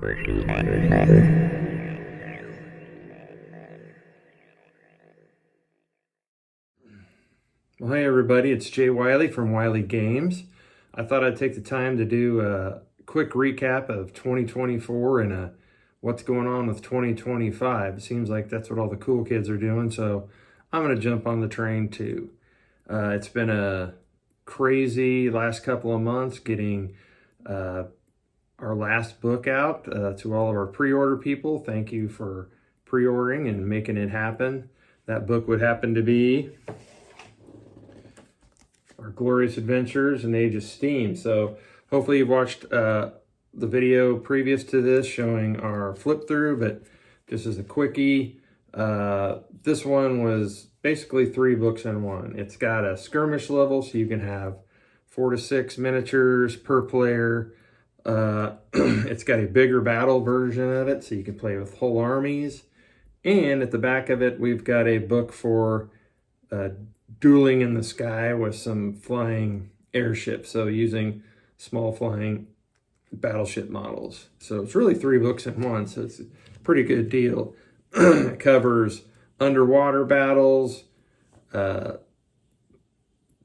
Well, hey everybody, it's Jay Wiley from Wiley Games. I thought I'd take the time to do a quick recap of 2024 and what's going on with 2025. It seems like that's what all the cool kids are doing, so I'm going to jump on the train too. It's been a crazy last couple of months getting our last book out to all of our pre-order people. Thank you for pre-ordering and making it happen. That book would happen to be Our Glorious Adventures in Age of Steam. So hopefully you've watched the video previous to this showing our flip through, but just as a quickie, this one was basically 3 books in one. It's got a skirmish level, so you can have 4 to 6 miniatures per player. It's got a bigger battle version of it, so you can play with whole armies. And at the back of it, we've got a book for dueling in the sky with some flying airships, so using small flying battleship models. So it's really 3 books in one, so it's a pretty good deal. It covers underwater battles,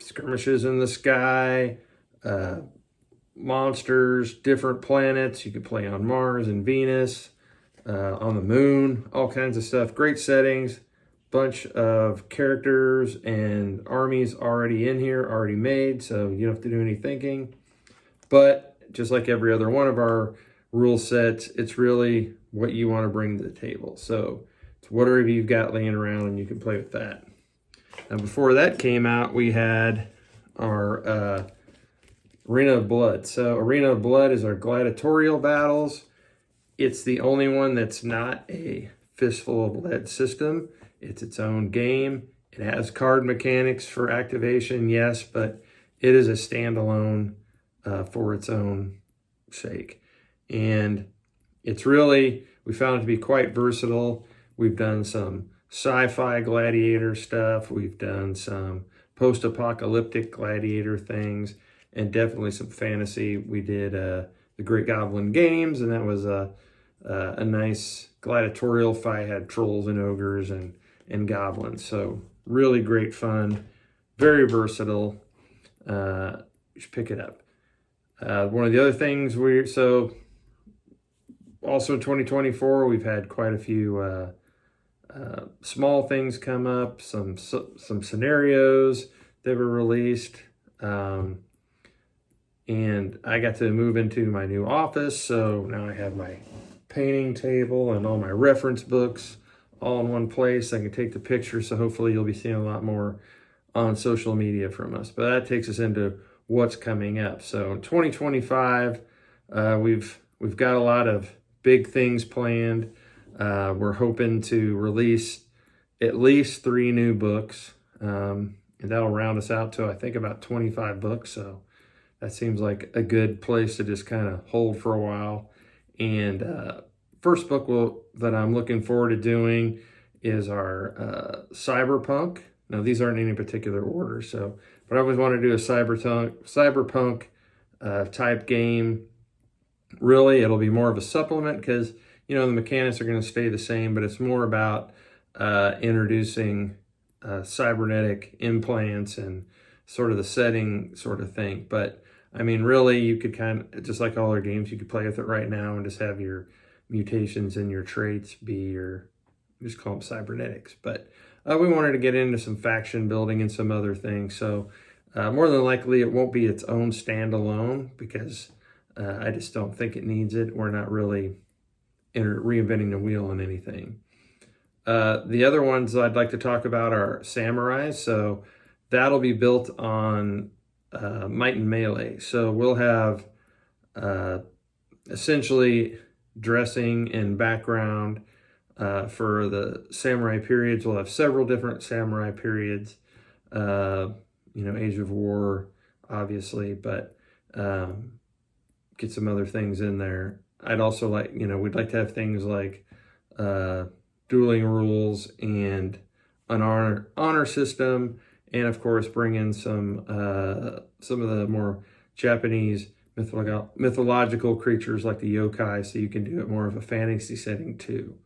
skirmishes in the sky, monsters, different planets. You can play on Mars and Venus, on the moon, all kinds of stuff. Great settings, bunch of characters and armies already in here, already made, so you don't have to do any thinking. But just like every other one of our rule sets, it's really what you want to bring to the table. So it's whatever you've got laying around and you can play with that. Now before that came out, we had our Arena of Blood. So Arena of Blood is our gladiatorial battles. It's the only one that's not a Fistful of Lead system. It's its own game. It has card mechanics for activation, yes, but it is a standalone for its own sake. And it's really, we found it to be quite versatile. We've done some sci-fi gladiator stuff. We've done some post-apocalyptic gladiator things, and definitely some fantasy. We did the Great Goblin games, and that was a nice gladiatorial fight. Had trolls and ogres and goblins. So really great fun, very versatile. You should pick it up. One of the other things also in 2024, we've had quite a few small things come up, some scenarios that were released. And I got to move into my new office, so now I have my painting table and all my reference books all in one place. I can take the pictures, so hopefully you'll be seeing a lot more on social media from us. But that takes us into what's coming up. So in 2025, we've got a lot of big things planned. We're hoping to release at least 3 new books, and that'll round us out to, I think, about 25 books. So that seems like a good place to just kind of hold for a while. And first book that I'm looking forward to doing is our Cyberpunk. Now, these aren't in any particular order, but I always want to do a Cyberpunk type game. Really, it'll be more of a supplement because, the mechanics are going to stay the same, but it's more about introducing cybernetic implants and sort of the setting sort of thing. But I mean, really, you could kind of, just like all our games, you could play with it right now and just have your mutations and your traits be just call them cybernetics. But we wanted to get into some faction building and some other things. So more than likely, it won't be its own standalone because I just don't think it needs it. We're not really reinventing the wheel on anything. The other ones I'd like to talk about are samurais. So that'll be built on Might and Melee. So we'll have essentially dressing and background for the samurai periods. We'll have several different samurai periods. Age of War, obviously, but get some other things in there. I'd also like, we'd like to have things like dueling rules and an honor system, and of course bring in some of the more Japanese mythological creatures like the yokai, so you can do it more of a fantasy setting too.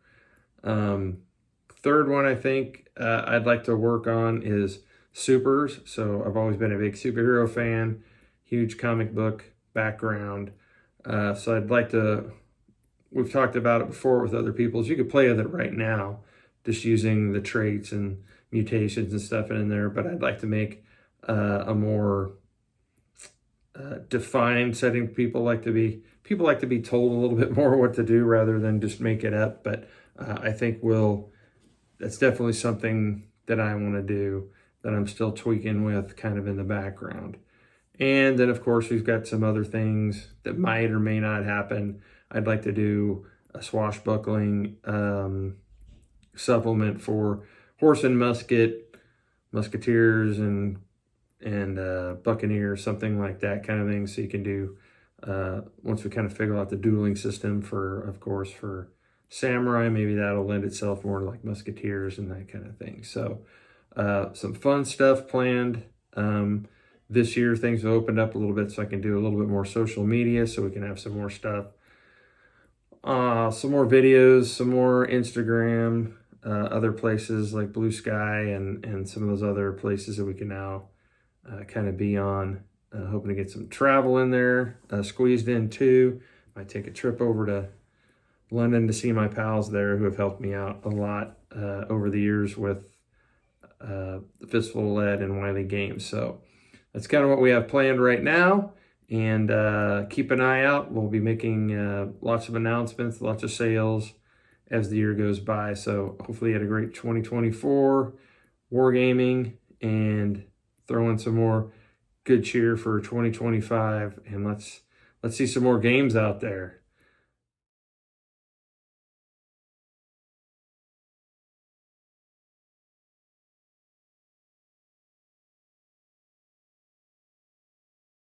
Third one I think I'd like to work on is supers. So I've always been a big superhero fan, huge comic book background. So I'd like to, we've talked about it before with other people, you could play with it right now, just using the traits and mutations and stuff in there. But I'd like to make a more defined setting. People like to be told a little bit more what to do rather than just make it up. But I think that's definitely something that I want to do, that I'm still tweaking with kind of in the background. And then of course we've got some other things that might or may not happen. I'd like to do a swashbuckling supplement for horse and musketeers and buccaneers, something like that kind of thing. So you can do, once we kind of figure out the dueling system for samurai, maybe that'll lend itself more to like musketeers and that kind of thing. So some fun stuff planned. This year things have opened up a little bit, so I can do a little bit more social media, so we can have some more stuff, some more videos, some more Instagram, other places like Blue Sky and some of those other places that we can now kind of be on. Hoping to get some travel in there, squeezed in too. Might take a trip over to London to see my pals there who have helped me out a lot over the years with the Fistful of Lead and Wiley Games. So that's kind of what we have planned right now. And keep an eye out. We'll be making lots of announcements, lots of sales as the year goes by. So hopefully you had a great 2024 wargaming, and throw in some more good cheer for 2025. And let's see some more games out there.